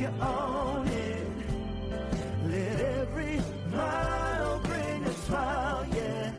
you own it. Let every mile bring a smile, yeah.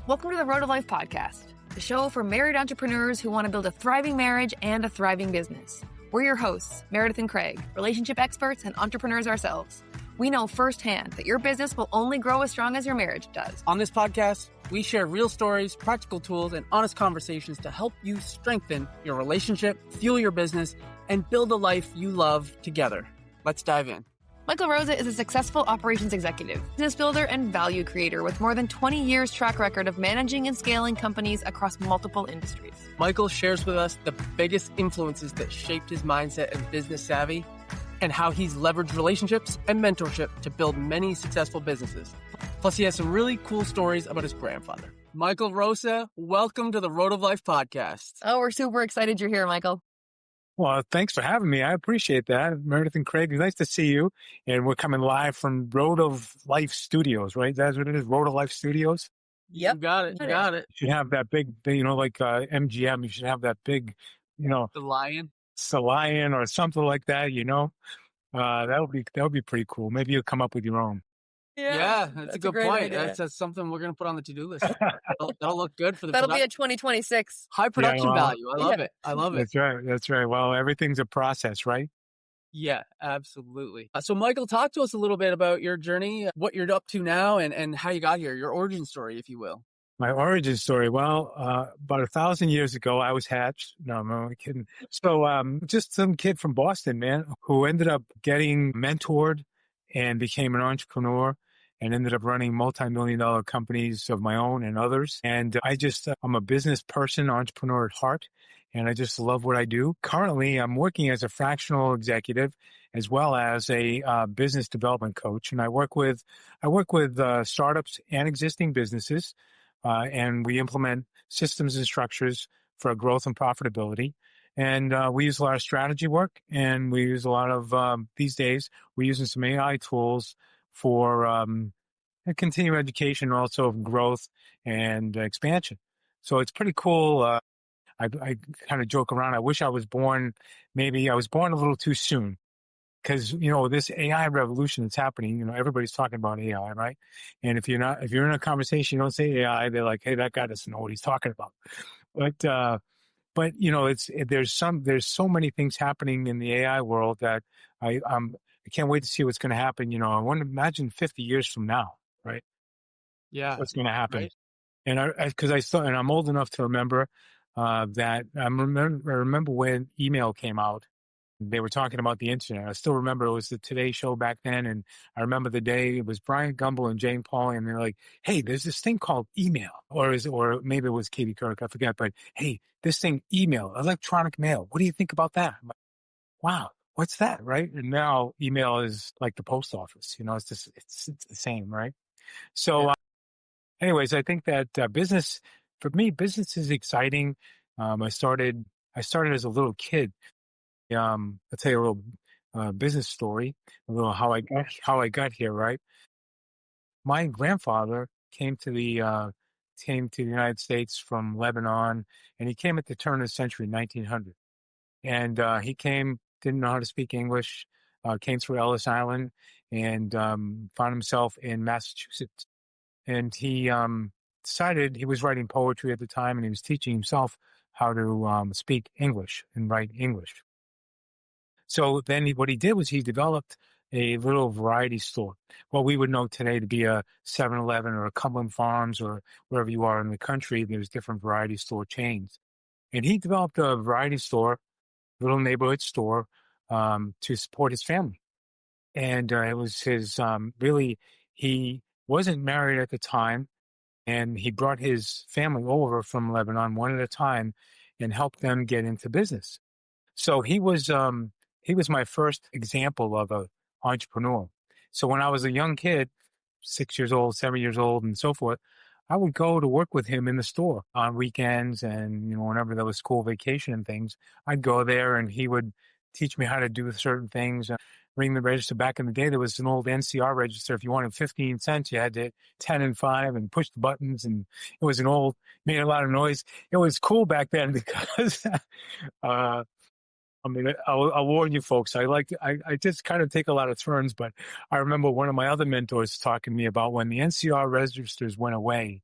Welcome to the Road of Life podcast, the show for married entrepreneurs who want to build a thriving marriage and a thriving business. We're your hosts, Meredith and Craig, relationship experts and entrepreneurs ourselves. We know firsthand that your business will only grow as strong as your marriage does. On this podcast, we share real stories, practical tools, and honest conversations to help you strengthen your relationship, fuel your business, and build a life you love together. Let's dive in. Michael Rosa is a successful operations executive, business builder, and value creator with more than 20 years track record of managing and scaling companies across multiple industries. Michael shares with us the biggest influences that shaped his mindset and business savvy, and how he's leveraged relationships and mentorship to build many successful businesses. Plus, he has some really cool stories about his grandfather. Michael Rosa, welcome to the Road of Life podcast. Oh, we're super excited you're here, Michael. Well, thanks for having me. I appreciate that. Meredith and Craig, nice to see you. And we're coming live from Road of Life Studios, right? That's what it is, Road of Life Studios? Yep. You got it. You got it. You should have that big, like MGM, you should have that big, The lion. Lion or something like that, that would be pretty cool. Maybe you'll come up with your own. Yeah, that's a good point. Idea. That's something we're going to put on the to-do list. That'll look good for the That'll be a 2026. high production well, value. I love it. I love it. That's right. Well, everything's a process, right? Yeah, absolutely. So Michael, talk to us a little bit about your journey, what you're up to now, and how you got here, your origin story, if you will. My origin story. Well, about 1,000 years ago, I was hatched. No, I'm only kidding. So, just some kid from Boston, man, who ended up getting mentored and became an entrepreneur and ended up running multimillion-dollar companies of my own and others. And I'm a business person, entrepreneur at heart, and I just love what I do. Currently, I'm working as a fractional executive as well as a business development coach, and I work with startups and existing businesses. And we implement systems and structures for growth and profitability. And we use a lot of strategy work, and we use a lot of, these days, we're using some AI tools for continuing education, also growth and expansion. So it's pretty cool. I kind of joke around. I wish I was born a little too soon. Because, this AI revolution that's happening, everybody's talking about AI, right? And if you're in a conversation, you don't say AI, they're like, hey, that guy doesn't know what he's talking about. But there's so many things happening in the AI world that I can't wait to see what's going to happen. I want to imagine 50 years from now, right? Yeah. What's going to happen. Right. And I'm old enough to remember that I remember when email came out. They were talking about the internet. I still remember it was the Today Show back then. And I remember the day it was Brian Gumbel and Jane Pauley. And they're like, hey, there's this thing called email. Or maybe it was Katie Couric. I forget. But hey, this thing, email, electronic mail. What do you think about that? I'm like, wow, what's that? Right. And now email is like the post office. It's the same. Right. So anyways, I think that business is exciting. I started as a little kid. I'll tell you a little business story, a little how I got here. Right, my grandfather came to the United States from Lebanon, and he came at the turn of the century, 1900. And he didn't know how to speak English, came through Ellis Island, and found himself in Massachusetts. And he decided he was writing poetry at the time, and he was teaching himself how to speak English and write English. So then what he did was he developed a little variety store, what we would know today to be a 7-Eleven or a Cumberland Farms or wherever you are in the country. There's different variety store chains. And he developed a variety store, little neighborhood store, to support his family. And it was his, he wasn't married at the time, and he brought his family over from Lebanon one at a time and helped them get into business. So he was my first example of an entrepreneur. So when I was a young kid, 6 years old, 7 years old, and so forth, I would go to work with him in the store on weekends and, whenever there was school vacation and things, I'd go there and he would teach me how to do certain things. Ring the register. Back in the day, there was an old NCR register. If you wanted 15 cents, you had to 10 and 5 and push the buttons. And it was made a lot of noise. It was cool back then because I mean, I'll warn you folks. I just kind of take a lot of turns, but I remember one of my other mentors talking to me about when the NCR registers went away,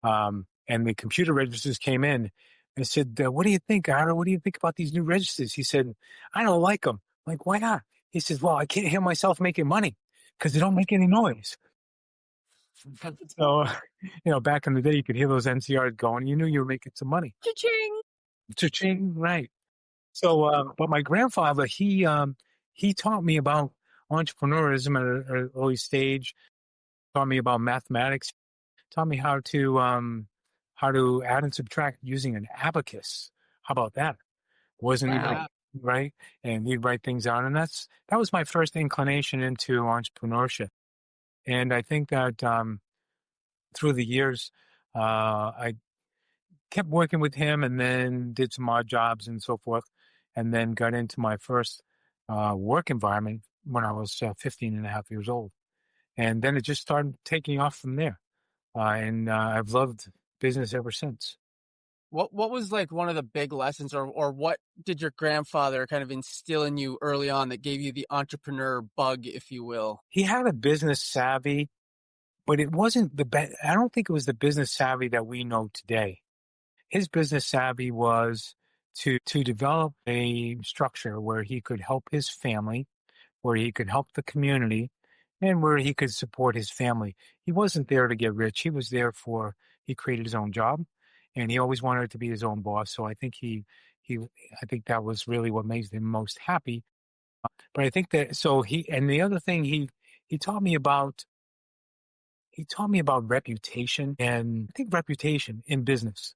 and the computer registers came in. I said, "What do you think, Ira? What do you think about these new registers?" He said, "I don't like them." I'm like, why not? He says, "Well, I can't hear myself making money because they don't make any noise." So, back in the day, you could hear those NCRs going. You knew you were making some money. Cha-ching! Cha-ching, right. So, but my grandfather, he taught me about entrepreneurism at an early stage, taught me about mathematics, taught me how to add and subtract using an abacus. How about that? Wasn't even Wow. right, and he'd write things out, and that was my first inclination into entrepreneurship. And I think that through the years, I kept working with him, and then did some odd jobs and so forth, and then got into my first work environment when I was 15 and a half years old. And then it just started taking off from there. And I've loved business ever since. What was like one of the big lessons, or what did your grandfather kind of instill in you early on that gave you the entrepreneur bug, if you will? He had a business savvy, but it wasn't I don't think it was the business savvy that we know today. His business savvy was to develop a structure where he could help his family, where he could help the community, and where he could support his family. He wasn't there to get rich. He was there he created his own job, and he always wanted to be his own boss. So I think I think that was really what made him most happy. But I think that, and the other thing he taught me about, reputation, and I think reputation in business,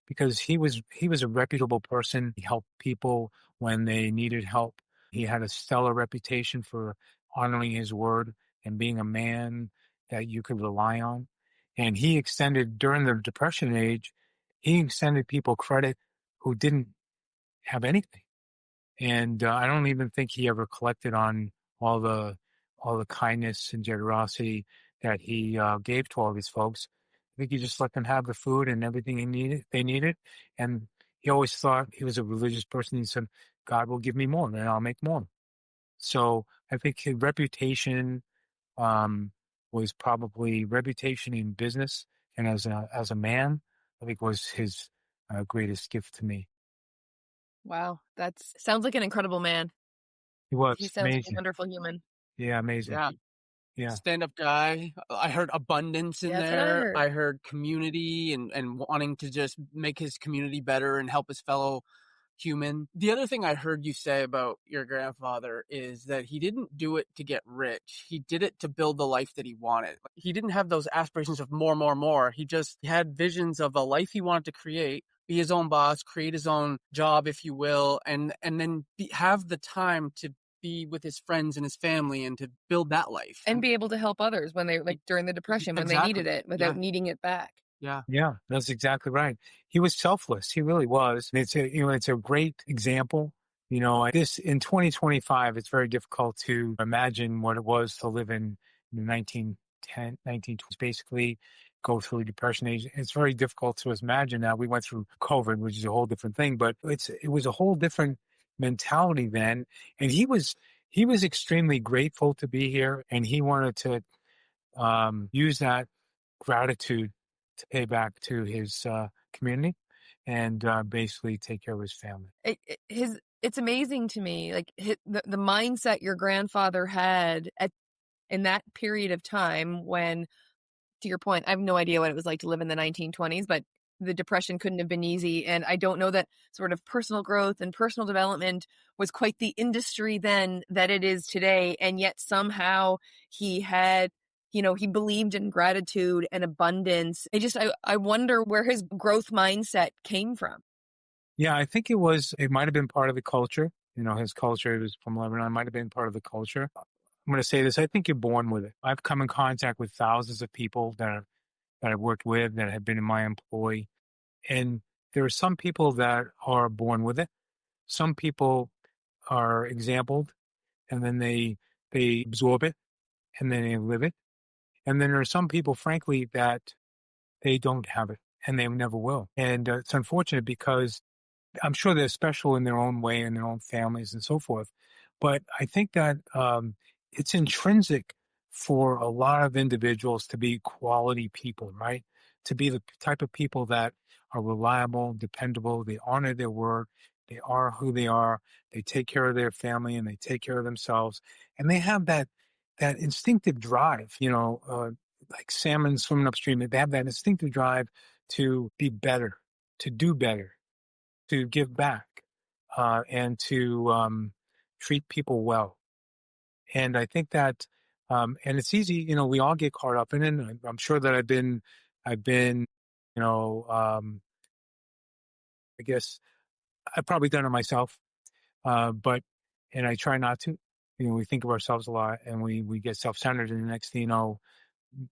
because he was a reputable person. He helped people when they needed help. He had a stellar reputation for honoring his word and being a man that you could rely on. And he extended, during the Depression age, he extended people credit who didn't have anything. And I don't even think he ever collected on all the kindness and generosity that he gave to all these folks. I think he just let them have the food and everything they needed. And he always thought, he was a religious person. He said, "God will give me more, and I'll make more." So I think his reputation was probably reputation in business, and as a man, I think was his greatest gift to me. Wow. Sounds like an incredible man. He was He sounds like a amazing. wonderful human. Yeah, amazing. Yeah. Yeah. Stand-up guy. I heard abundance in Yeah, that's what I there. heard. I heard community and wanting to just make his community better and help his fellow human. The other thing I heard you say about your grandfather is that he didn't do it to get rich. He did it to build the life that he wanted. He didn't have those aspirations of more, more, more. He just had visions of a life he wanted to create, be his own boss, create his own job, if you will, and then have the time to be with his friends and his family and to build that life. And be able to help others when during the Depression, when they needed it, without needing it back. Yeah. Yeah, that's exactly right. He was selfless. He really was. And it's a great example. This in 2025, it's very difficult to imagine what it was to live in the 1910, 1920s, basically go through Depression age. It's very difficult to imagine now. We went through COVID, which is a whole different thing, but it was a whole different mentality then. And he was extremely grateful to be here, and he wanted to use that gratitude to pay back to his community, and basically take care of his family. It's amazing to me, like the mindset your grandfather had in that period of time when, to your point, I have no idea what it was like to live in the 1920s, but the Depression couldn't have been easy. And I don't know that sort of personal growth and personal development was quite the industry then that it is today. And yet somehow he had, he believed in gratitude and abundance. I wonder where his growth mindset came from. Yeah, I think it might have been part of the culture. His culture, he was from Lebanon, might have been part of the culture. I'm going to say this. I think you're born with it. I've come in contact with thousands of people that I've worked with, that have been in my employ. And there are some people that are born with it. Some people are exampled, and then they absorb it, and then they live it. And then there are some people, frankly, that they don't have it, and they never will. And it's unfortunate because I'm sure they're special in their own way, in their own families and so forth. But I think that it's intrinsic for a lot of individuals to be quality people, right? To be the type of people that are reliable, dependable, they honor their word, they are who they are, they take care of their family and they take care of themselves. And they have that instinctive drive, like salmon swimming upstream, they have that instinctive drive to be better, to do better, to give back, and to treat people well. And I think that, and it's easy, we all get caught up in it. And I'm sure that I've been, you know, um, I guess I've probably done it myself, but, and I try not to. We think of ourselves a lot, and we get self-centered, and the next thing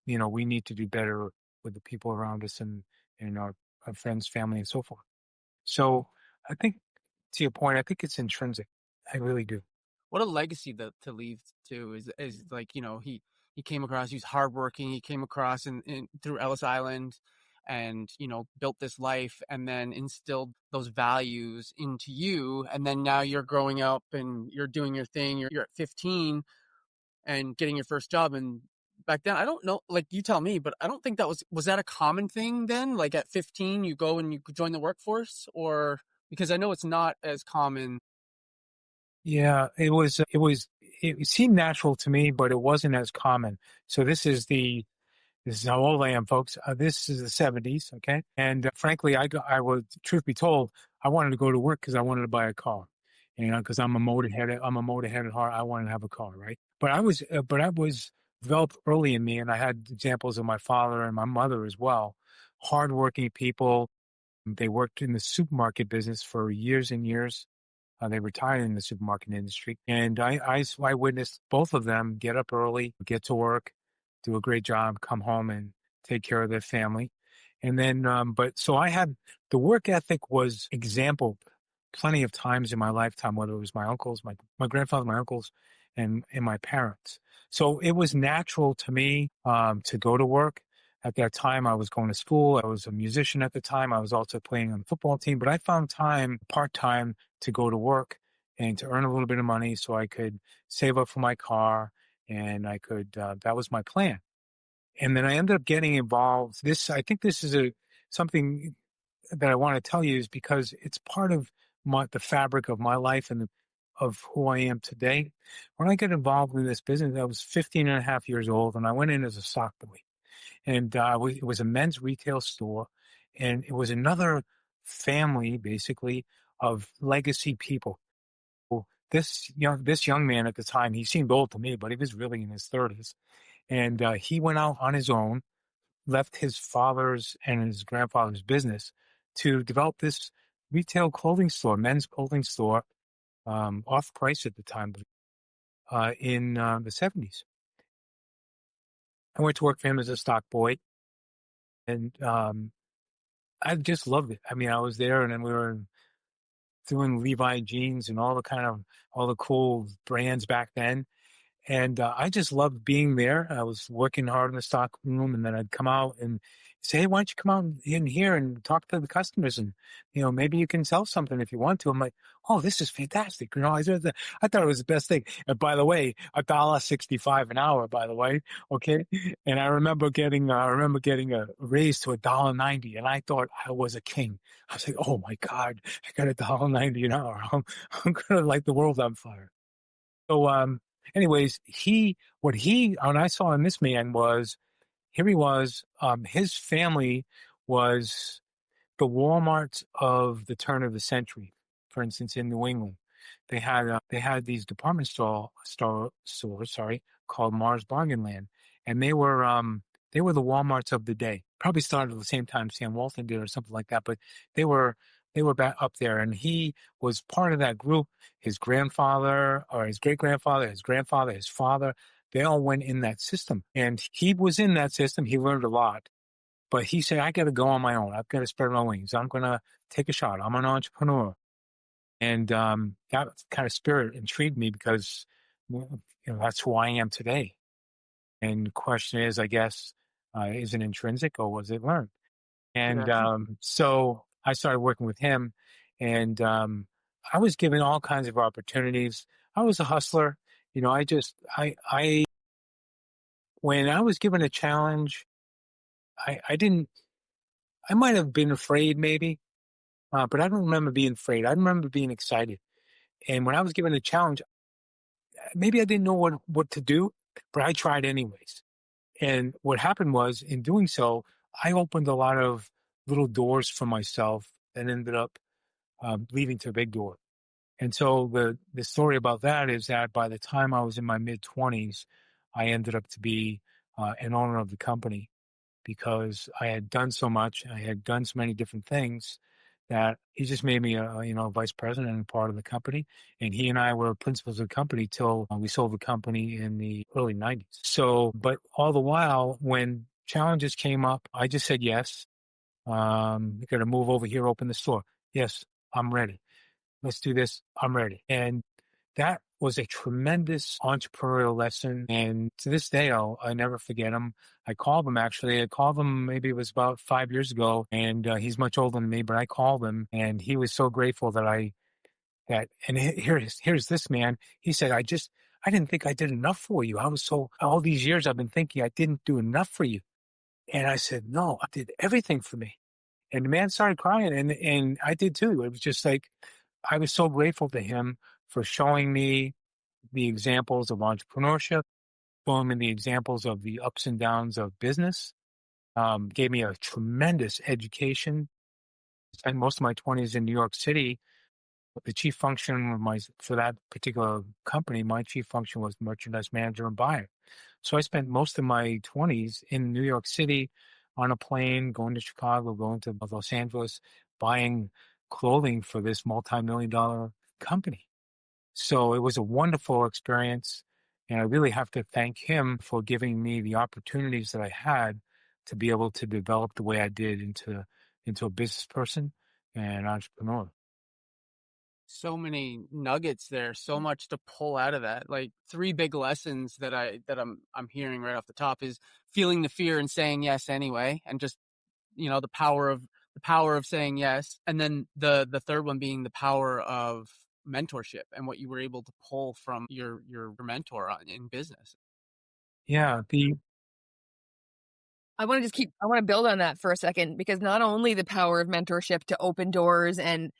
we need to do better with the people around us and our friends, family, and so forth. So I think, to your point, I think it's intrinsic. I really do. What a legacy to leave too is like, he came across, he's hardworking, he came across in through Ellis Island and, built this life and then instilled those values into you. And then now you're growing up and you're doing your thing. You're at 15 and getting your first job. And back then, I don't know, like you tell me, but I don't think was that a common thing then? Like at 15, you go and you join the workforce, or because I know it's not as common. Yeah, it seemed natural to me, but it wasn't as common. So this is how old I am, folks. This is the 70s, okay? And frankly, I was, truth be told, I wanted to go to work because I wanted to buy a car, because I'm a motor-headed at heart. I wanted to have a car, right? But I was developed early in me, and I had examples of my father and my mother as well, hardworking people. They worked in the supermarket business for years and years. They retired in the supermarket industry. And I witnessed both of them get up early, get to work, do a great job, come home and take care of their family. And then, so I had the work ethic was exampled plenty of times in my lifetime, whether it was my uncles, my grandfather, my uncles, and my parents. So it was natural to me to go to work. At that time, I was going to school. I was a musician at the time. I was also playing on the football team, but I found time part-time to go to work and to earn a little bit of money so I could save up for my car and I could, that was my plan. And then I ended up getting involved. I think this is something that I want to tell you is because it's part of the fabric of my life and of who I am today. When I got involved in this business, I was 15 and a half years old and I went in as a sock boy. And it was a men's retail store, and it was another family, basically, of legacy people. Well, this young man at the time, he seemed old to me, but he was really in his 30s. And he went out on his own, left his father's and his grandfather's business to develop this retail clothing store, men's clothing store, off price at the time, in the 70s. I went to work for him as a stock boy, and I just loved it. I mean, I was there, and then we were doing Levi jeans and all the cool brands back then. And I just loved being there. I was working hard in the stock room, and then I'd come out and say, "Hey, why don't you come out in here and talk to the customers, and maybe you can sell something if you want to." I'm like, "Oh, this is fantastic!" I thought it was the best thing. And by the way, $1.65 an hour. By the way, okay. And I remember getting a raise to $1.90, and I thought I was a king. I was like, "Oh my God, I got $1.90 an hour. I'm gonna light the world on fire." So, anyways, what I saw in this man was, here he was, his family was the Walmarts of the turn of the century. For instance, in New England, they had these department stores, sorry, called Mars Bargain Land, and they were the Walmarts of the day. Probably started at the same time Sam Walton did or something like that, but they were back up there, and he was part of that group. His grandfather or his great-grandfather, his grandfather, his father, they all went in that system, and he was in that system. He learned a lot. But he said, I got to go on my own. I've got to spread my wings. I'm going to take a shot. I'm an entrepreneur. And that kind of spirit intrigued me because that's who I am today. And the question is, I guess, is it intrinsic or was it learned? And so I started working with him. And I was given all kinds of opportunities. I was a hustler. When I was given a challenge, I didn't, I might have been afraid maybe, but I don't remember being afraid. I remember being excited. And when I was given a challenge, maybe I didn't know what to do, but I tried anyways. And what happened was, in doing so, I opened a lot of little doors for myself and ended up leading to a big door. And so the story about that is that by the time I was in my mid-20s, I ended up to be an owner of the company because I had done so much. I had done so many different things that he just made me a vice president and part of the company. And he and I were principals of the company till we sold the company in the early 90s. So, but all the while, when challenges came up, I just said yes. You got to move over here, open the store. Yes, I'm ready. Let's do this. I'm ready. And that was a tremendous entrepreneurial lesson. And to this day, I never forget him. I called him actually. I called him maybe it was about 5 years ago. And he's much older than me, but I called him and he was so grateful and here's this man. He said, I didn't think I did enough for you. All these years I've been thinking I didn't do enough for you. And I said, no, I did everything for me. And the man started crying and I did too. It was just like, I was so grateful to him for showing me the examples of entrepreneurship, showing me the examples of the ups and downs of business, gave me a tremendous education. Spent most of my 20s in New York City. The chief function for that particular company, my chief function was merchandise manager and buyer. So I spent most of my 20s in New York City on a plane, going to Chicago, going to Los Angeles, buying clothing for this multimillion-dollar company. So it was a wonderful experience. And I really have to thank him for giving me the opportunities that I had to be able to develop the way I did into a business person and entrepreneur. So many nuggets there, so much to pull out of that. Like three big lessons that I'm hearing right off the top is feeling the fear and saying yes anyway, and just the power of saying yes. And then the third one being the power of mentorship and what you were able to pull from your mentor in business. Yeah, I want to build on that for a second, because not only the power of mentorship to open doors and,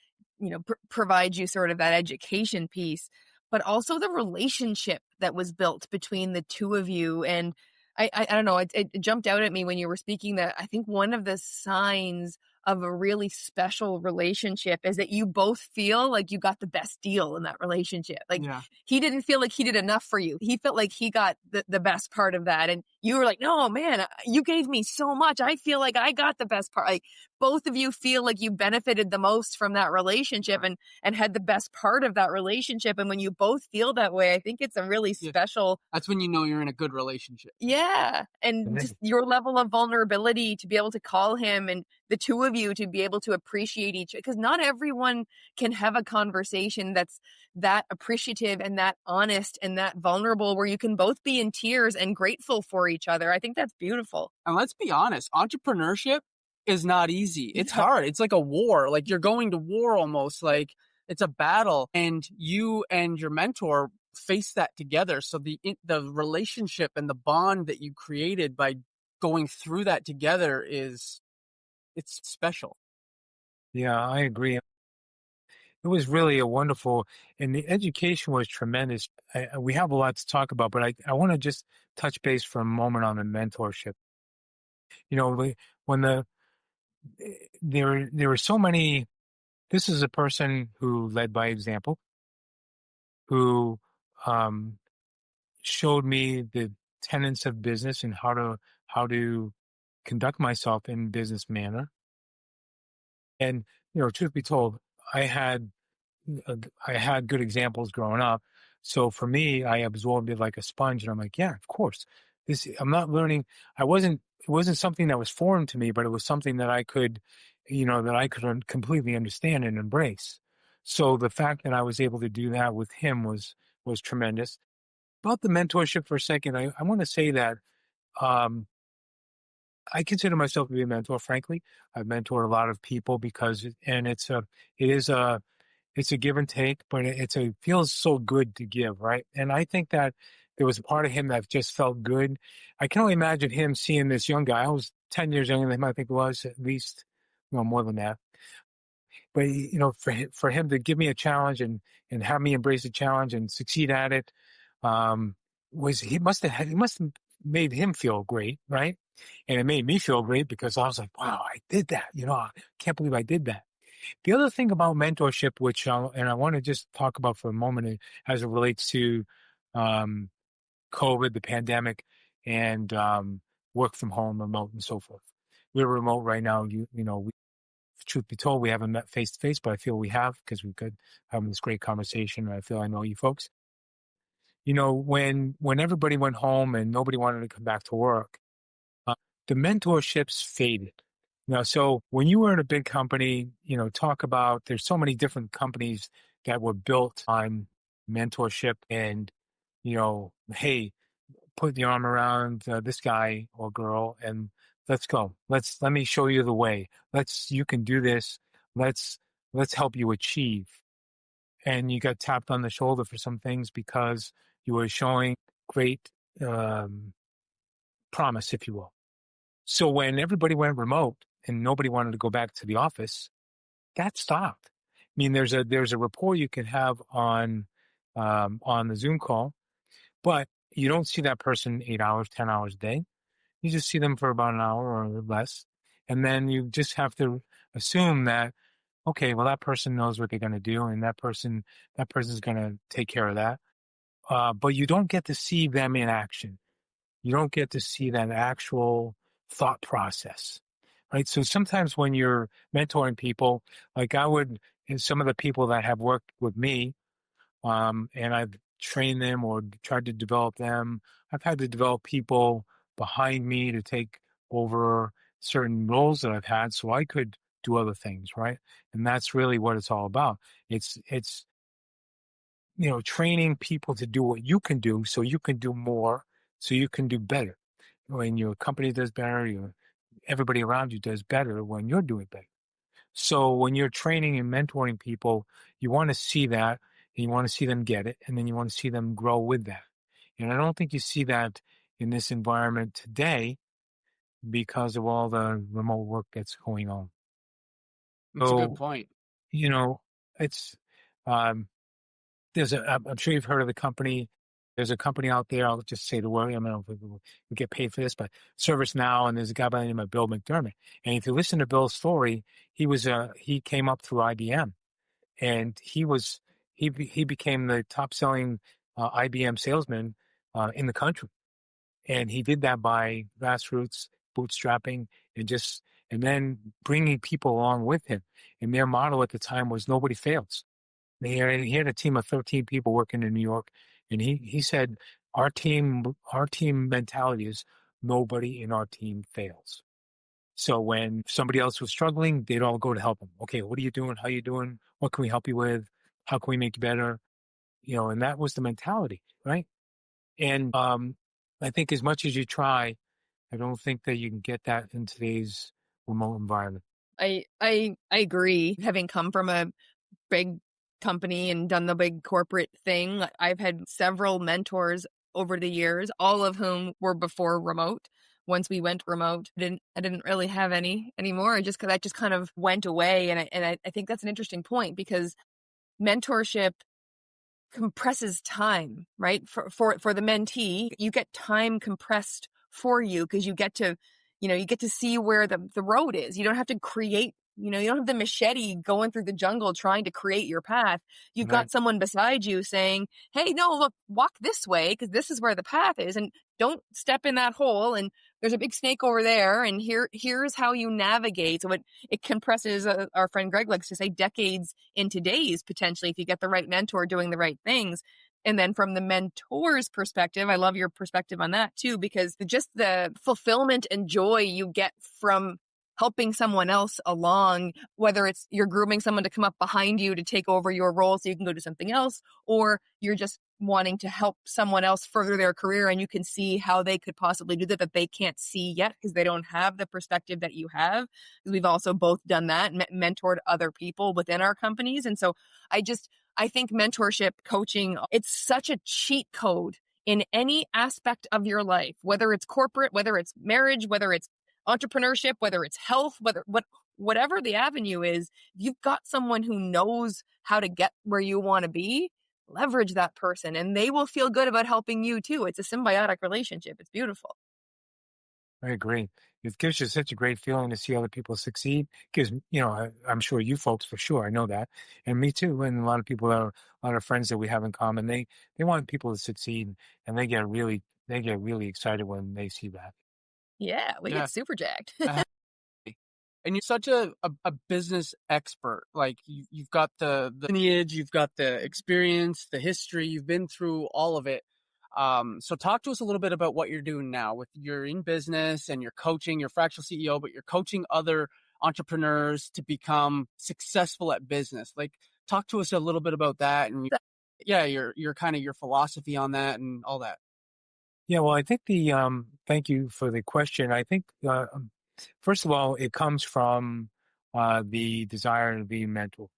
provide you sort of that education piece, but also the relationship that was built between the two of you. And I don't know, it jumped out at me when you were speaking that I think one of the signs of a really special relationship is that you both feel like you got the best deal in that relationship. Like, Yeah. he didn't feel like he did enough for you. He felt like he got the best part of that. And you were like, no, man, you gave me so much. I feel like I got the best part. Like, both of you feel like you benefited the most from that relationship and had the best part of that relationship. And when you both feel that way, I think it's a really special. That's when you know you're in a good relationship. Yeah. And just your level of vulnerability to be able to call him and the two of you to be able to appreciate each other. Because not everyone can have a conversation that's that appreciative and that honest and that vulnerable, where you can both be in tears and grateful for each other. I think that's beautiful. And let's be honest, entrepreneurship is not easy. It's hard. It's like a war. Like you're going to war almost. Like it's a battle. And you and your mentor face that together. So the relationship and the bond that you created by going through that together it's special. Yeah, I agree. It was really a wonderful, and the education was tremendous. We have a lot to talk about, but I want to just touch base for a moment on the mentorship. When there were so many. This is a person who led by example, who showed me the tenets of business and how to conduct myself in business manner. And truth be told, I had good examples growing up. So for me, I absorbed it like a sponge, and I'm like, yeah, of course. I'm not learning. It wasn't something that was foreign to me, but it was something that I could completely understand and embrace. So the fact that I was able to do that with him was tremendous. About the mentorship for a second, I want to say that I consider myself to be a mentor, frankly. I've mentored a lot of people it's a give and take, but it feels so good to give, right? And I think that there was a part of him that just felt good. I can only imagine him seeing this young guy. I was 10 years younger than him, I think it was, at least, more than that. But, for him to give me a challenge and have me embrace the challenge and succeed at it, um, he must have made him feel great, right? And it made me feel great because I was like, wow, I did that. I can't believe I did that. The other thing about mentorship, and I want to just talk about for a moment as it relates to um, COVID, the pandemic, and work from home, remote, and so forth. We're remote right now. Truth be told, we haven't met face to face, but I feel we have because we could have this great conversation. And I feel I know you folks. When everybody went home and nobody wanted to come back to work, the mentorships faded. Now, so when you were in a big company, there's so many different companies that were built on mentorship and, hey, put your arm around this guy or girl and let's go. Let me show you the way. You can do this. Let's help you achieve. And you got tapped on the shoulder for some things because you were showing great promise, if you will. So when everybody went remote and nobody wanted to go back to the office, that stopped. I mean, there's a rapport you can have on the Zoom call, but you don't see that person 8 hours, 10 hours a day. You just see them for about an hour or less. And then you just have to assume that, okay, well, that person knows what they're going to do and that person's going to take care of that. But you don't get to see them in action. You don't get to see that actual thought process, right? So sometimes when you're mentoring people, like and some of the people that have worked with me, and I've trained them or tried to develop them, I've had to develop people behind me to take over certain roles that I've had so I could do other things, right? And that's really what it's all about. It's training people to do what you can do so you can do more, so you can do better. When your company does better, everybody around you does better when you're doing better. So when you're training and mentoring people, you want to see that and you want to see them get it, and then you want to see them grow with that. And I don't think you see that in this environment today because of all the remote work that's going on. That's a good point. It's I'm sure you've heard of the company. There's a company out there. I'll just say the word. I don't know if we get paid for this, but ServiceNow, and there's a guy by the name of Bill McDermott. And if you listen to Bill's story, he came up through IBM, and he became the top selling IBM salesman in the country, and he did that by grassroots bootstrapping and then bringing people along with him. And their model at the time was nobody fails. He had a team of 13 people working in New York. And he said, our team mentality is nobody in our team fails. So when somebody else was struggling, they'd all go to help them. Okay, what are you doing? How are you doing? What can we help you with? How can we make you better? And that was the mentality, right? And I think as much as you try, I don't think that you can get that in today's remote environment. I agree. Having come from a big company and done the big corporate thing, I've had several mentors over the years, all of whom were before remote. Once we went remote, I didn't really have any anymore. That just kind of went away. And I think that's an interesting point because mentorship compresses time, right? For the mentee, you get time compressed for you because you get to see where the road is. You don't have to create, you don't have the machete going through the jungle trying to create your path. You've got someone beside you saying, hey, no, look, walk this way because this is where the path is. And don't step in that hole. And there's a big snake over there. And here's how you navigate. So it compresses, our friend Greg likes to say, decades into days, potentially, if you get the right mentor doing the right things. And then from the mentor's perspective, I love your perspective on that too, because just the fulfillment and joy you get from helping someone else along, whether it's you're grooming someone to come up behind you to take over your role so you can go do something else, or you're just wanting to help someone else further their career and you can see how they could possibly do that they can't see yet because they don't have the perspective that you have. We've also both done that, mentored other people within our companies. And so I think mentorship coaching, it's such a cheat code in any aspect of your life, whether it's corporate, whether it's marriage, whether it's entrepreneurship, whether it's health, whatever the avenue is. If you've got someone who knows how to get where you want to be, leverage that person and they will feel good about helping you too. It's a symbiotic relationship. It's beautiful. I agree. It gives you such a great feeling to see other people succeed. Because, I'm sure you folks for sure, I know that. And me too. And a lot of people a lot of friends that we have in common, they want people to succeed and they get really excited when they see that. Yeah, we get super jacked. And you're such a business expert. Like you've got the lineage, you've got the experience, the history, you've been through all of it. So talk to us a little bit about what you're doing now with you're in business and you're coaching, you're fractional CEO, but you're coaching other entrepreneurs to become successful at business. Like talk to us a little bit about that and your kind of your philosophy on that and all that. Yeah, well, I think thank you for the question. I think, first of all, it comes from the desire to be mental.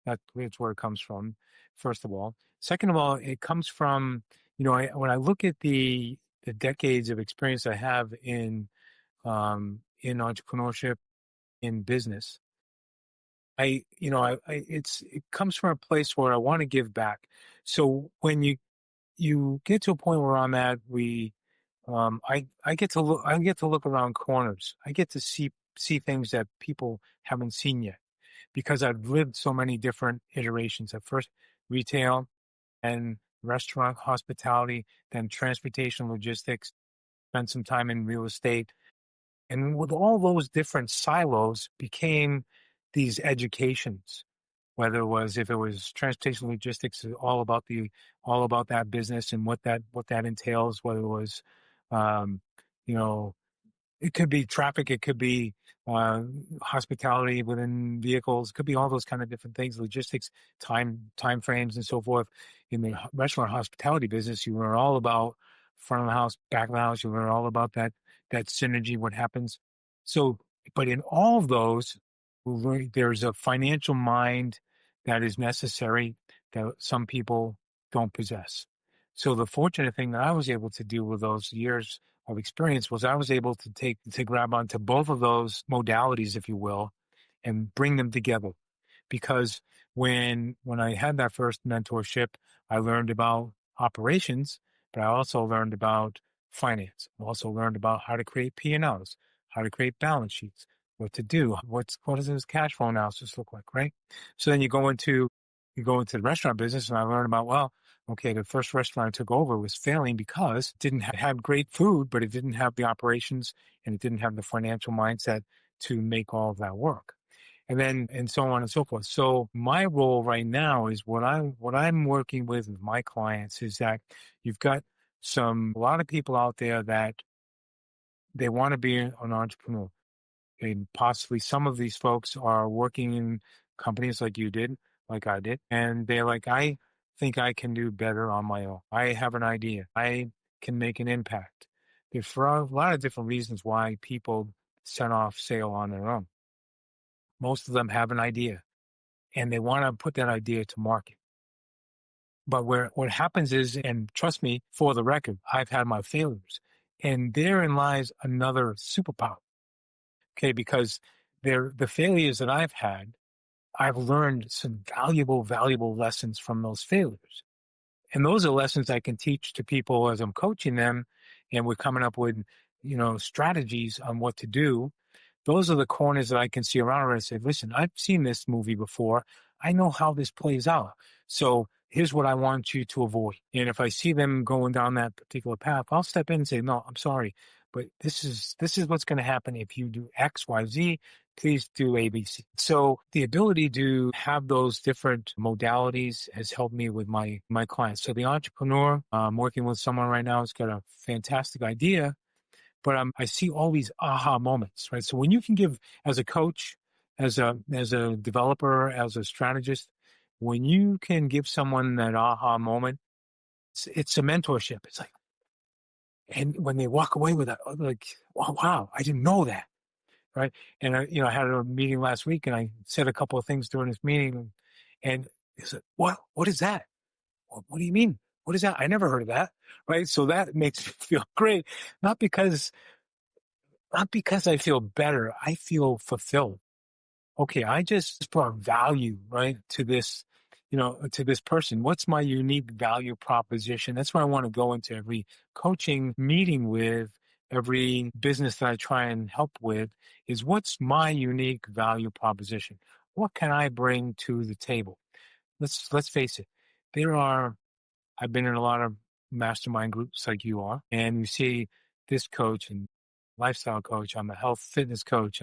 That's where it comes from, first of all. Second of all, it comes from, when I look at the decades of experience I have in entrepreneurship, in business, it comes from a place where I want to give back. So when you get to a point where I'm at, I get to look around corners. I get to see things that people haven't seen yet because I've lived so many different iterations. At first, retail, and restaurant, hospitality, then transportation, logistics, spent some time in real estate. And with all those different silos became these educations, if it was transportation logistics, all about that business and what that entails, whether it was, um, it could be traffic, it could be hospitality within vehicles, it could be all those kind of different things, logistics, time frames and so forth. In the restaurant hospitality business, you learn all about front of the house, back of the house, you learn all about that synergy, what happens. So, but in all of those, there's a financial mind that is necessary that some people don't possess. So the fortunate thing that I was able to do with those years of experience was I was able to grab onto both of those modalities, if you will, and bring them together. Because when I had that first mentorship, I learned about operations, but I also learned about finance. I also learned about how to create P&Ls, how to create balance sheets, what to do, what does this cash flow analysis look like, right? So then you go into the restaurant business, and I learned about, okay, the first restaurant I took over was failing because it didn't have great food, but it didn't have the operations and it didn't have the financial mindset to make all of that work. And so on and so forth. So my role right now is what I'm working with my clients is that you've got a lot of people out there that they want to be an entrepreneur. And possibly some of these folks are working in companies like you did, like I did. And they're like, I think I can do better on my own. I have an idea. I can make an impact. There's for a lot of different reasons why people set off sail on their own. Most of them have an idea and they want to put that idea to market. But what happens is, and trust me, for the record, I've had my failures. And therein lies another superpower. Okay, because the failures that I've had, I've learned some valuable lessons from those failures. And those are lessons I can teach to people as I'm coaching them and we're coming up with, strategies on what to do. Those are the corners that I can see around and say, listen, I've seen this movie before. I know how this plays out. So here's what I want you to avoid. And if I see them going down that particular path, I'll step in and say, no, I'm sorry, but this is what's going to happen if you do X, Y, Z. Please do A, B, C. So the ability to have those different modalities has helped me with my clients. So the entrepreneur, I'm working with someone right now who's got a fantastic idea, but I see all these aha moments, right? So when you can give, as a coach, as a developer, as a strategist, when you can give someone that aha moment, it's a mentorship. It's like, and when they walk away with that, like, oh, wow, I didn't know that, right? And I had a meeting last week, and I said a couple of things during this meeting, and they said, what is that? What do you mean? What is that? I never heard of that, right? So that makes me feel great, not because I feel better. I feel fulfilled. Okay, I just brought value, right, to this, to this person. What's my unique value proposition? That's what I want to go into every coaching meeting with, every business that I try and help with, is what's my unique value proposition? What can I bring to the table? Let's face it. I've been in a lot of mastermind groups like you are, and you see this coach and lifestyle coach. I'm a health fitness coach.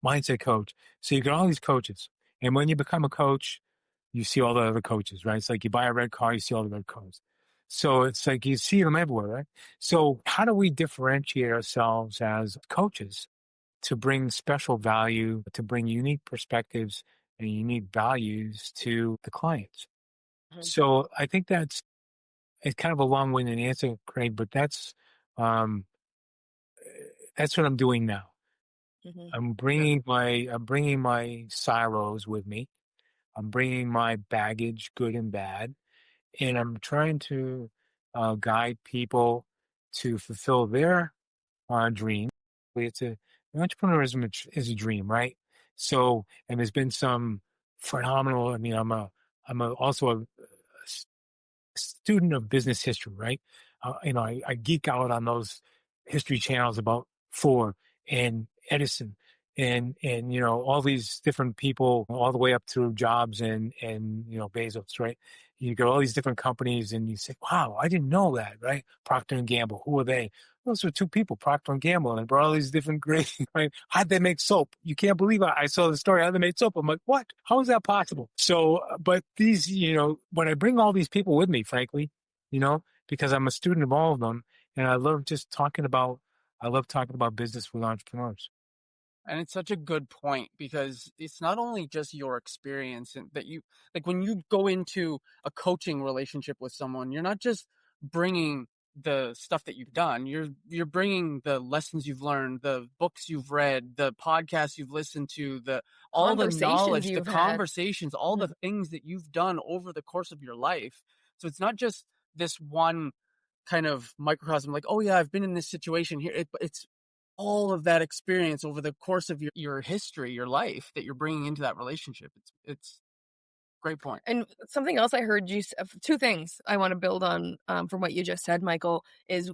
Mindset coach. So you get all these coaches. And when you become a coach, you see all the other coaches, right? It's like you buy a red car, you see all the red cars. So it's like you see them everywhere, right? So how do we differentiate ourselves as coaches to bring special value, to bring unique perspectives and unique values to the clients? So I think it's kind of a long-winded answer, Craig, but that's what I'm doing now. I'm bringing my silos with me. I'm bringing my baggage, good and bad, and I'm trying to guide people to fulfill their dream. Entrepreneurship is a dream, right? So, and there's been some phenomenal. I mean, I'm also a student of business history, right? I geek out on those history channels about Ford and Edison and all these different people all the way up through Jobs and Bezos, right? You go all these different companies and you say, wow, I didn't know that, right? Procter and Gamble, who are they? Those are two people, Procter and Gamble, and they brought all these different great, right? How'd they make soap? You can't believe I saw the story how they made soap. I'm like, what? How is that possible? So, but these, when I bring all these people with me, frankly, because I'm a student of all of them, and I love talking about business with entrepreneurs. And it's such a good point, because it's not only just your experience and that you, like, when you go into a coaching relationship with someone, you're not just bringing the stuff that you've done. You're bringing the lessons you've learned, the books you've read, the podcasts you've listened to, all the knowledge, the conversations, all the things that you've done over the course of your life. So it's not just this one kind of microcosm, like, oh yeah, I've been in this situation here. It's all of that experience over the course of your history, your life, that you're bringing into that relationship. It's great point. And something else I heard you, two things I want to build on from what you just said, Michael, is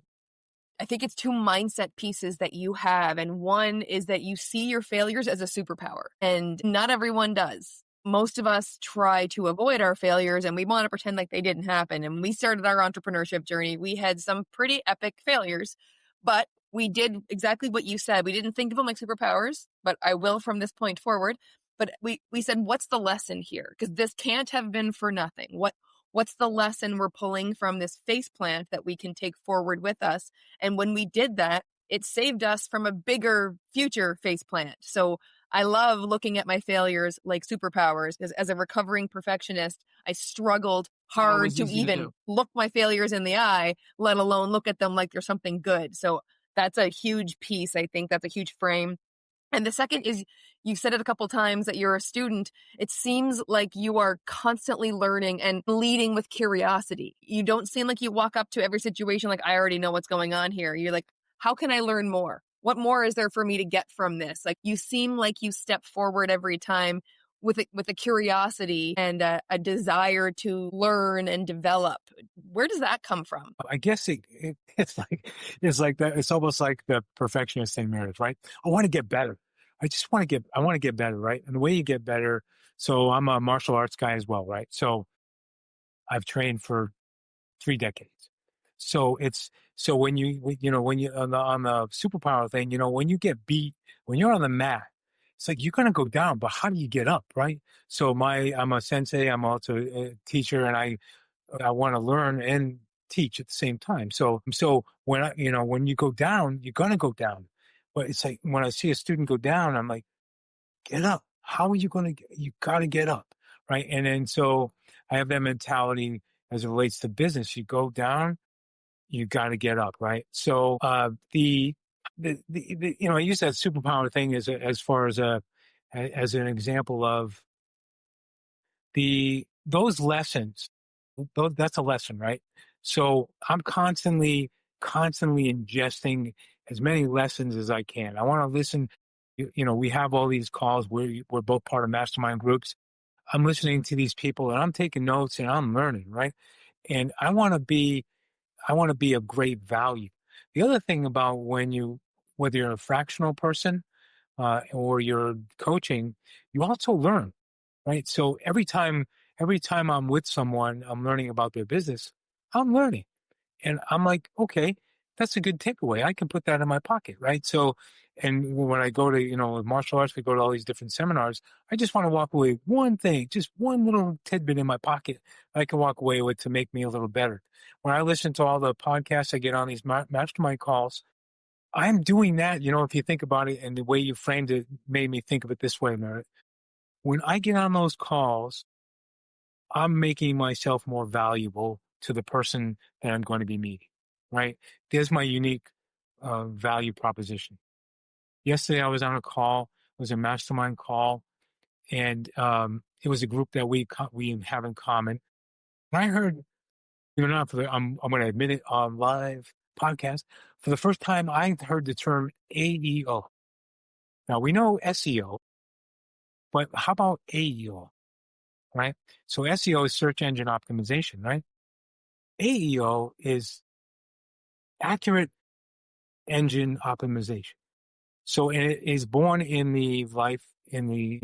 I think it's two mindset pieces that you have. And one is that you see your failures as a superpower, and not everyone does. Most of us try to avoid our failures, and we want to pretend like they didn't happen. And when we started our entrepreneurship journey, we had some pretty epic failures, but we did exactly what you said. We didn't think of them like superpowers, but I will from this point forward. But we said, what's the lesson here? Because this can't have been for nothing. What's the lesson we're pulling from this faceplant that we can take forward with us? And when we did that, it saved us from a bigger future faceplant. So I love looking at my failures like superpowers, because as a recovering perfectionist, I struggled hard to even look my failures in the eye, let alone look at them like they're something good. So that's a huge piece. I think that's a huge frame. And the second is, you said it a couple times that you're a student. It seems like you are constantly learning and leading with curiosity. You don't seem like you walk up to every situation like, I already know what's going on here. You're like, how can I learn more? What more is there for me to get from this? Like, you seem like you step forward every time with a curiosity and a desire to learn and develop. Where does that come from? I guess it's like that. It's almost like the perfectionist thing, Meredith, right? I want to get better. I want to get better, right? And the way you get better. So I'm a martial arts guy as well, right? So I've trained for 3 decades. So when you on the superpower thing, when you get beat, when you're on the mat, it's like you're going to go down, but how do you get up, right? So I'm a sensei, I'm also a teacher, and I want to learn and teach at the same time. So when when you go down, you're going to go down. But it's like when I see a student go down, I'm like, get up. How are you going to, you got to get up. Right. And then so I have that mentality as it relates to business. You go down, you got to get up. Right. So the I use that superpower thing as far as as an example of those lessons. That's a lesson, right? So I'm constantly ingesting as many lessons as I can. I want to listen. We have all these calls where we're both part of mastermind groups. I'm listening to these people and I'm taking notes and I'm learning, right? And I want to be of great value. The other thing about whether you're a fractional person or you're coaching, you also learn, right? So every time I'm with someone, I'm learning about their business. I'm learning, and I'm like, okay, that's a good takeaway. I can put that in my pocket, right? So, and when I go to with martial arts, we go to all these different seminars. I just want to walk away with one thing, just one little tidbit in my pocket I can walk away with to make me a little better. When I listen to all the podcasts I get on these mastermind calls, I'm doing that. If you think about it, and the way you framed it made me think of it this way, Merritt. When I get on those calls, I'm making myself more valuable to the person that I'm going to be meeting, right? There's my unique value proposition. Yesterday, I was on a call. It was a mastermind call, and it was a group that we have in common. And I heard, not for I'm going to admit it on live podcast, for the first time, I heard the term AEO. Now, we know SEO, but how about AEO? Right? So SEO is search engine optimization, right? AEO is accurate engine optimization. So it is born in the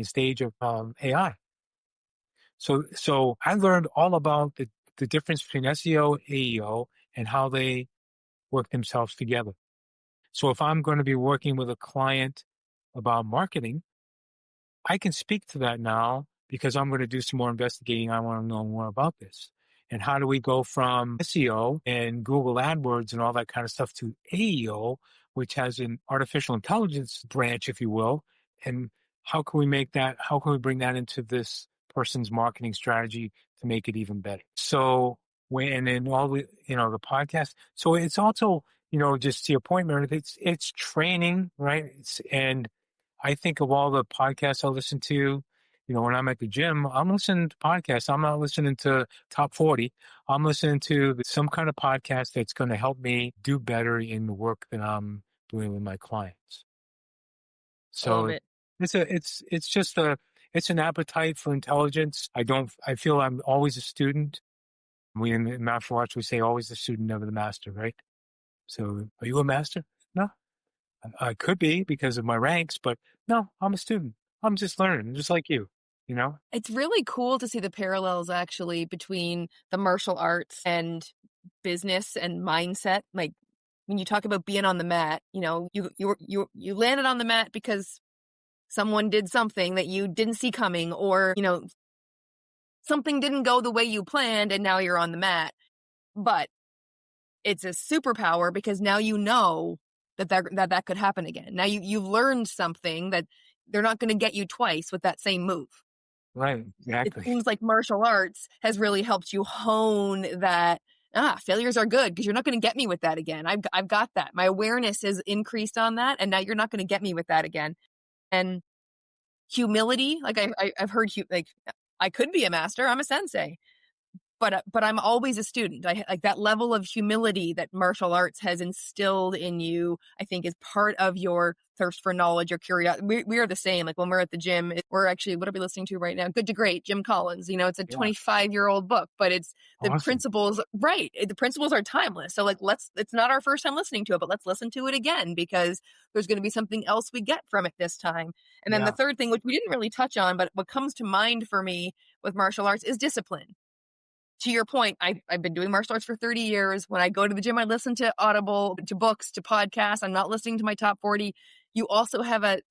stage of AI. So I learned all about the difference between SEO, AEO, and how they work themselves together. So if I'm going to be working with a client about marketing, I can speak to that now because I'm going to do some more investigating. I want to know more about this. And how do we go from SEO and Google AdWords and all that kind of stuff to AEO, which has an artificial intelligence branch, if you will? And how can we bring that into this person's marketing strategy to make it even better? So and then all the podcast. So it's also, just to your point, Meredith, it's training, right? And I think of all the podcasts I listen to, when I'm at the gym, I'm listening to podcasts. I'm not listening to Top 40. I'm listening to some kind of podcast that's going to help me do better in the work that I'm doing with my clients. So it's an appetite for intelligence. I feel I'm always a student. We in martial arts, we say always the student, never the master, right? So are you a master? No. I could be because of my ranks, but no, I'm a student. I'm just learning, just like you. It's really cool to see the parallels actually between the martial arts and business and mindset. Like when you talk about being on the mat, you landed on the mat because someone did something that you didn't see coming, or something didn't go the way you planned, and now you're on the mat. But it's a superpower because now you know that could happen again. Now you've learned something that they're not going to get you twice with that same move. Right, exactly. It seems like martial arts has really helped you hone that. Failures are good because you're not going to get me with that again. I've got that. My awareness has increased on that, and now you're not going to get me with that again. And humility, like I've heard, like I could be a master. I'm a sensei. But I'm always a student. I like that level of humility that martial arts has instilled in you. I think is part of your thirst for knowledge or curiosity. We are the same. Like when we're at the gym, we're actually, what are we listening to right now? Good to Great, Jim Collins. It's a 25-year-old book, but it's the Awesome. principles, right? The principles are timeless. So like, it's not our first time listening to it, but let's listen to it again because there's going to be something else we get from it this time. And then the third thing, which we didn't really touch on, but what comes to mind for me with martial arts is discipline. To your point, I've been doing martial arts for 30 years. When I go to the gym, I listen to Audible, to books, to podcasts. I'm not listening to my top 40. You also have it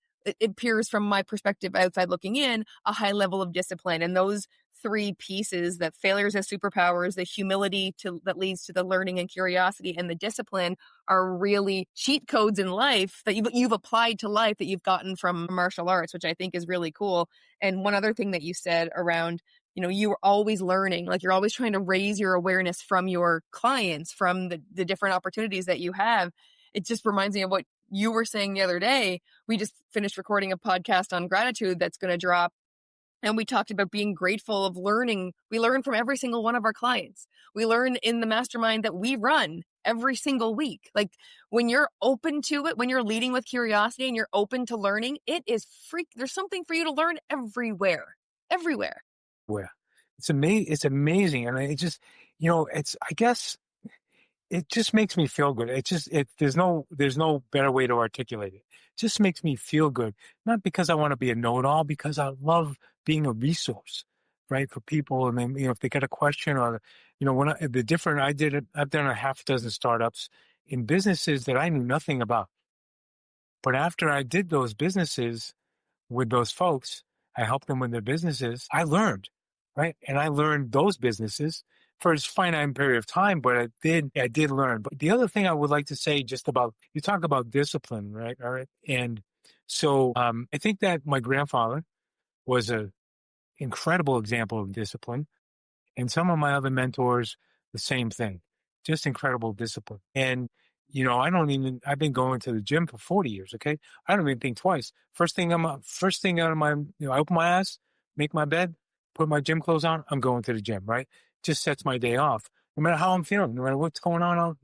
appears from my perspective outside looking in, a high level of discipline. And those three pieces, that failures as superpowers, the humility that leads to the learning and curiosity, and the discipline, are really cheat codes in life that you've applied to life that you've gotten from martial arts, which I think is really cool. And one other thing that you said around, you're always learning, like you're always trying to raise your awareness from your clients, from the different opportunities that you have. It just reminds me of what you were saying the other day. We just finished recording a podcast on gratitude that's going to drop. And we talked about being grateful of learning. We learn from every single one of our clients. We learn in the mastermind that we run every single week. Like when you're open to it, when you're leading with curiosity and you're open to learning, there's something for you to learn everywhere. Where it's amazing. It's amazing. And it just, I guess it just makes me feel good. There's no better way to articulate it. It just makes me feel good. Not because I want to be a know-it-all, because I love being a resource, right, for people. And then, if they got a question or, I've done a half dozen startups in businesses that I knew nothing about. But after I did those businesses with those folks, I helped them with their businesses. I learned, right? And I learned those businesses for a finite period of time, but I did learn. But the other thing I would like to say just about, you talk about discipline, right? All right. And so I think that my grandfather was an incredible example of discipline. And some of my other mentors, the same thing, just incredible discipline. And, I've been going to the gym for 40 years. Okay. I don't even think twice. First thing out of my, I open my eyes, make my bed, put my gym clothes on, I'm going to the gym, right? Just sets my day off. No matter how I'm feeling, no matter what's going on,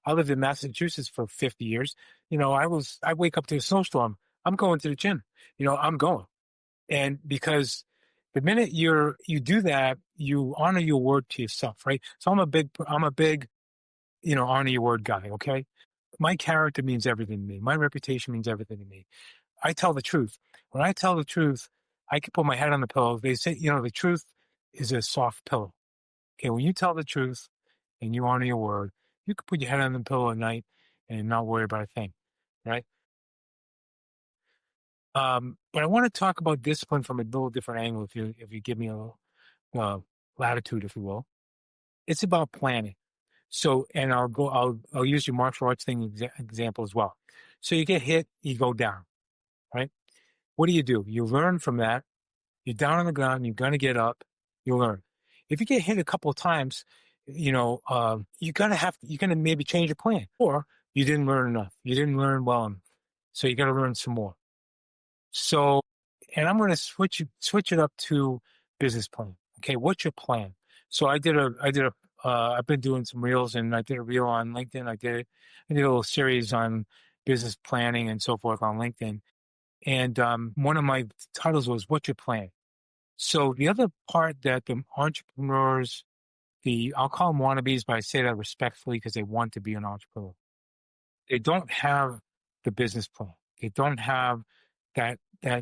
I lived in Massachusetts for 50 years. I wake up to a snowstorm. I'm going to the gym. I'm going. And because the minute you do that, you honor your word to yourself, right? So I'm a big, honor your word guy. Okay. My character means everything to me. My reputation means everything to me. I tell the truth. When I tell the truth, I can put my head on the pillow. They say, the truth is a soft pillow. Okay. When you tell the truth and you honor your word, you can put your head on the pillow at night and not worry about a thing. Right. But I want to talk about discipline from a little different angle. If you give me a little latitude, if you will, it's about planning. So, and I'll use your martial arts thing example as well. So you get hit, you go down, right? What do? You learn from that. You're down on the ground. You're going to get up. You learn. If you get hit a couple of times, you're going to maybe change your plan, or you didn't learn enough. You didn't learn well enough. So you got to learn some more. So, and I'm going to switch it up to business plan. Okay. What's your plan? So I've been doing some reels, and I did a reel on LinkedIn. I did a little series on business planning and so forth on LinkedIn. And one of my titles was, what's your plan? So the other part that the entrepreneurs, I'll call them wannabes, but I say that respectfully because they want to be an entrepreneur. They don't have the business plan. They don't have that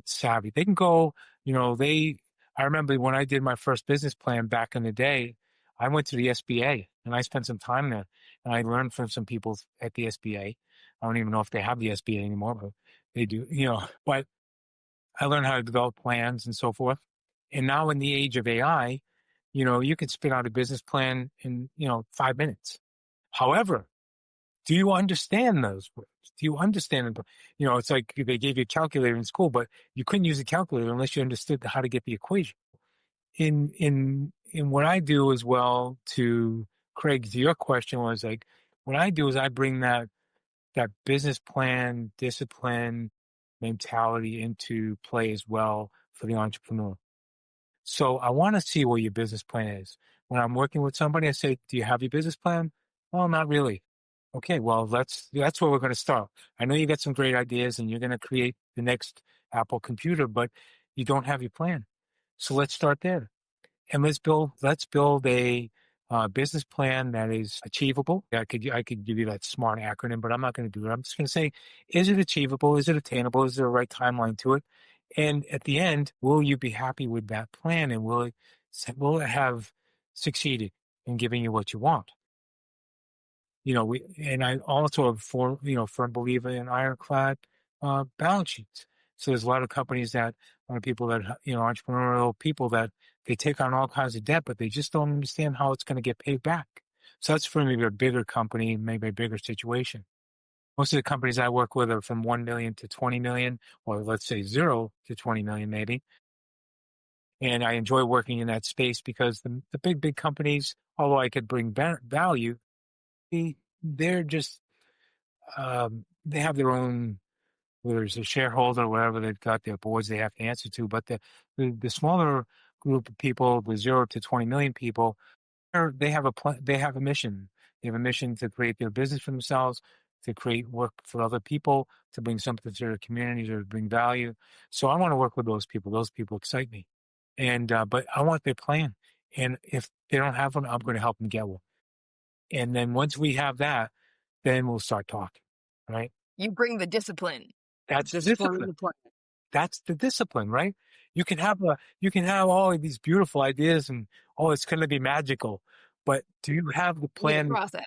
savvy. They can go, I remember when I did my first business plan back in the day, I went to the SBA and I spent some time there, and I learned from some people at the SBA. I don't even know if they have the SBA anymore, but they do, but I learned how to develop plans and so forth. And now in the age of AI, you can spit out a business plan in, 5 minutes. However, do you understand those words? Do you understand them? It's like they gave you a calculator in school, but you couldn't use a calculator unless you understood how to get the equation. In what I do as well, to Craig, to your question, was like, what I do is I bring that business plan, discipline, mentality into play as well for the entrepreneur. So I want to see what your business plan is. When I'm working with somebody, I say, do you have your business plan? Well, not really. Okay, well, that's where we're going to start. I know you got some great ideas and you're going to create the next Apple computer, but you don't have your plan. So let's start there. And let's build a business plan that is achievable. I could give you that SMART acronym, but I'm not going to do it. I'm just going to say, is it achievable? Is it attainable? Is there a right timeline to it? And at the end, will you be happy with that plan? And will it have succeeded in giving you what you want? And I also am firm believer in ironclad balance sheets. So there's a lot of companies that, a lot of people that, entrepreneurial people that they take on all kinds of debt, but they just don't understand how it's going to get paid back. So that's for maybe a bigger company, maybe a bigger situation. Most of the companies I work with are from 1 million to 20 million, or let's say 0 to 20 million maybe. And I enjoy working in that space because the big companies, although I could bring value, they're just, they have their own, whether it's a shareholder or whatever, they've got their boards they have to answer to. But the smaller group of people, the 0 to 20 million people, they have a mission. They have a mission to create their business for themselves, to create work for other people, to bring something to their communities or bring value. So I want to work with those people. Those people excite me. And, but I want their plan. And if they don't have one, I'm going to help them get one. And then once we have that, then we'll start talking, right? You bring the discipline. That's discipline. That's the discipline, right? You can have all of these beautiful ideas and, it's going to be magical. But do you have the plan? The process.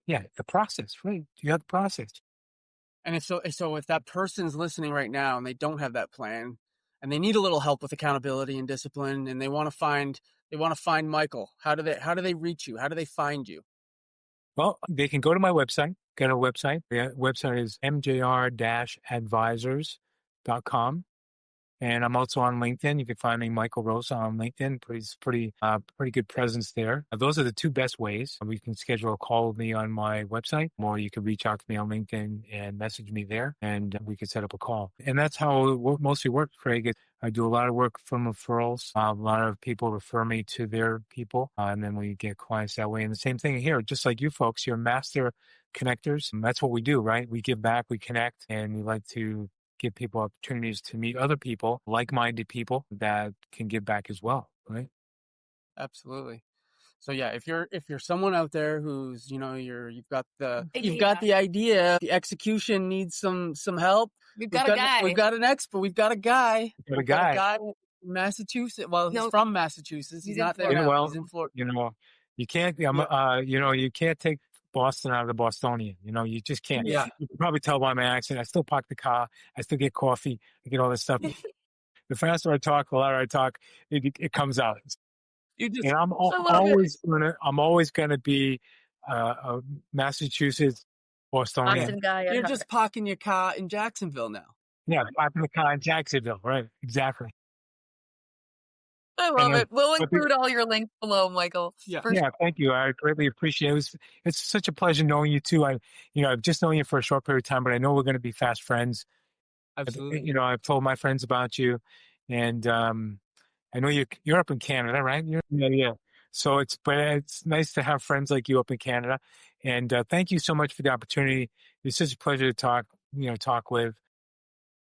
Yeah, the process, right? Do you have the process? And so if that person's listening right now and they don't have that plan and they need a little help with accountability and discipline and they want to find Michael, how do they reach you? How do they find you? Well, they can go to my website, get a website. The website is mjr-advisors.com. And I'm also on LinkedIn. You can find me, Michael Rosa, on LinkedIn. Pretty good presence there. Those are the two best ways. You can schedule a call with me on my website, or you can reach out to me on LinkedIn and message me there, and we can set up a call. And that's how it mostly works, Craig. I do a lot of work from referrals. A lot of people refer me to their people, and then we get clients that way. And the same thing here, just like you folks, you're master connectors. And that's what we do, right? We give back, we connect, and we like to give people opportunities to meet other people, like-minded people that can give back as well, right? Absolutely. So yeah, if you're someone out there who's, you've got the idea, the execution needs some help. We've got a guy. We've got an expert. We've got a guy. We've got a guy in Massachusetts. Well, he's from Massachusetts. He's not there now. He's in Florida. You can't, you can't take Boston out of the Bostonian. You just can't. Yeah. You can probably tell by my accent. I still park the car. I still get coffee. I get all this stuff. The faster I talk, the louder I talk, it comes out. And I'm always gonna be a Massachusetts Bostonian. Boston guy. You're just parking your car in Jacksonville now. Yeah, parking the car in Jacksonville. Right. Exactly. I love it. We'll include all your links below, Michael. Yeah. Thank you. I greatly appreciate it. It's such a pleasure knowing you too. I've just known you for a short period of time, but I know we're going to be fast friends. Absolutely. I've told my friends about you, and I know you're up in Canada, right? Yeah. So it's nice to have friends like you up in Canada, and thank you so much for the opportunity. It's such a pleasure to talk with.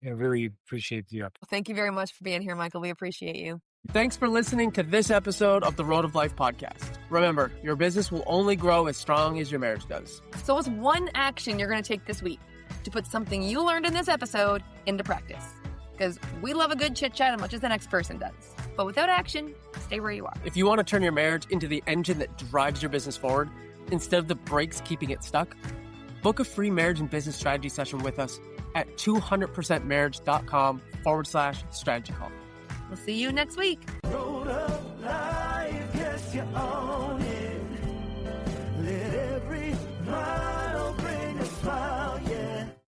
I really appreciate the opportunity. Thank you very much for being here, Michael. We appreciate you. Thanks for listening to this episode of the Road of Life podcast. Remember, your business will only grow as strong as your marriage does. So what's one action you're going to take this week to put something you learned in this episode into practice? Because we love a good chit chat as much as the next person does. But without action, stay where you are. If you want to turn your marriage into the engine that drives your business forward, instead of the brakes keeping it stuck, book a free marriage and business strategy session with us at 200percentmarriage.com/strategy call. We'll see you next week. Road of life, yes, you're on